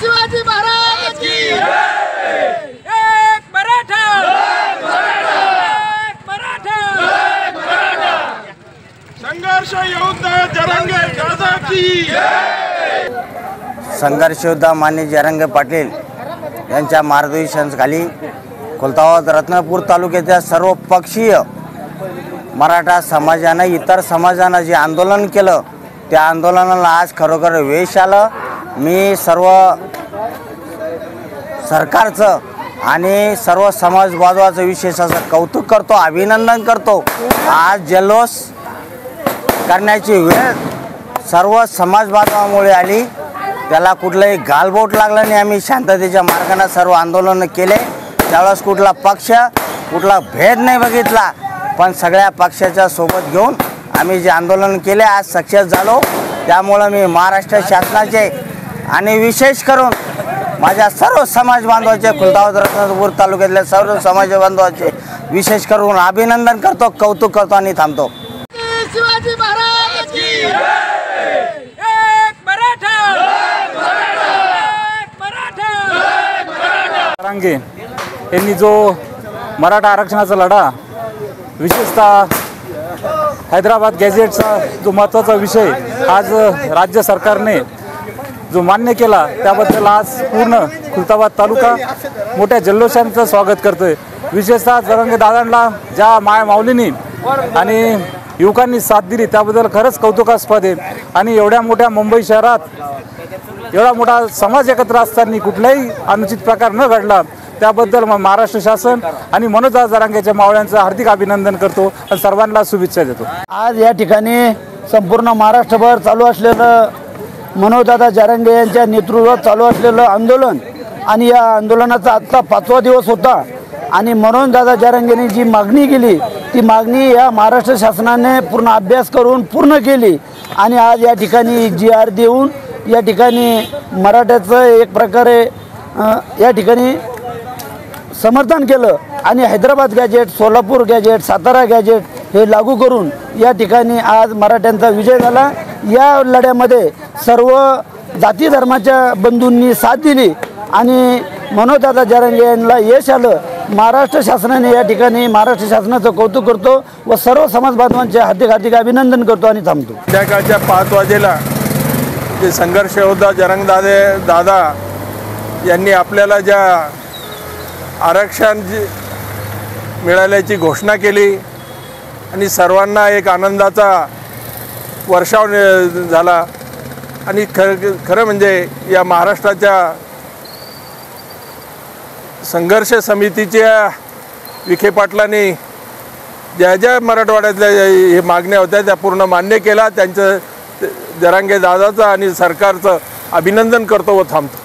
शिवाजी महाराज की एक मराठा, एक मराठा, संघर्ष योद्धा जरंगे दादा की संघर्ष योद्धा मान्य जरंगे पाटील यांच्या मार्गदर्शनाखाली खुलताबाद रत्नापूर तालुक्याच्या सर्व पक्षीय मराठा समाजाने इतर समाजाने जे आंदोलन केलं त्या आंदोलनाला आज खरोखर यश आलं। मी सर्व सरकारचं आणि सर्व समाज बांधवाचं विशेष असं कौतुक करतो, अभिनंदन करतो। आज जल्लोष करण्याची वेळ सर्व समाज बांधवामुळे आली, त्याला कुठलंही गालबोट लागलं नाही। आम्ही शांततेच्या मार्गाने सर्व आंदोलन केले, त्यावेळेस कुठला पक्ष कुठला भेद नाही बघितला, पण सगळ्या पक्षाच्या सोबत घेऊन आम्ही जे आंदोलन केले आज सक्सेस झालो। त्यामुळे मी महाराष्ट्र शासनाचे आणि विशेष करून माझ्या सर्व समाज बांधवाचे खुलताबाद रत्नापूर तालुक्यातल्या सर्व समाज बांधवाचे विशेष करून अभिनंदन करतो, कौतुक करतो आणि थांबतो। शिवाजी महाराज की एक मराठा, एक मराठा। जरांगे यांनी जो मराठा आरक्षणाचा लढा विशेषतः हैदराबाद गॅझेटचा जो महत्त्वाचा विषय आज राज्य सरकारने जो मान्य केला त्याबद्दल आज पूर्ण खुलताबाद तालुका मोठ्या जल्लोषांचं स्वागत करतोय। विशेषतः जरंगे दादांना ज्या माऊलींनी आणि युवकांनी साथ दिली त्याबद्दल खरंच कौतुकास्पद आहे। आणि एवढ्या मोठ्या मुंबई शहरात एवढा मोठा समाज एकत्र असताना कुठलाही अनुचित प्रकार न घडला त्याबद्दल महाराष्ट्र शासन आणि मनोजदादा जरांगेच्या मावळ्यांचं हार्दिक अभिनंदन करतो आणि सर्वांना शुभेच्छा देतो। आज या ठिकाणी संपूर्ण महाराष्ट्रभर चालू असलेलं मनोजदादा जरांगे यांच्या नेतृत्वात चालू असलेलं आंदोलन आणि या आंदोलनाचा आजचा 5वा दिवस होता आणि मनोजदादा जरांगेंनी जी मागणी केली ती मागणी या महाराष्ट्र शासनाने पूर्ण अभ्यास करून पूर्ण केली आणि आज या ठिकाणी GR देऊन या ठिकाणी मराठ्याचं एक प्रकारे या ठिकाणी समर्थन केलं आणि Hyderabad gazette, Solapur gazette, Satara gazette हे लागू करून या ठिकाणी आज मराठ्यांचा विजय झाला। या लढ्यामध्ये सर्व जाती धर्माच्या बंधूंनी साथ दिली आणि मनोजदादा जरांगे यांना यश आलं। महाराष्ट्र शासनाने या ठिकाणी महाराष्ट्र शासनाचं कौतुक करतो व सर्व समाज बांधवांचे हार्दिक अभिनंदन करतो आणि थांबतो। संध्याकाळच्या 5 वाजेला जे संघर्ष योद्धा जरंगे दादा यांनी आपल्याला ज्या आरक्षण मिळाल्याची घोषणा केली आणि सर्वांना एक आनंदाचा वर्षाव झाला आणि खरं म्हणजे या महाराष्ट्राच्या संघर्ष समितीच्या विखे पाटलांनी ज्या मराठवाड्यातल्या हे मागण्या होत्या त्या पूर्ण मान्य केला। त्यांचं जरांगे दादाचं आणि सरकारचं अभिनंदन करतो व थांबतो।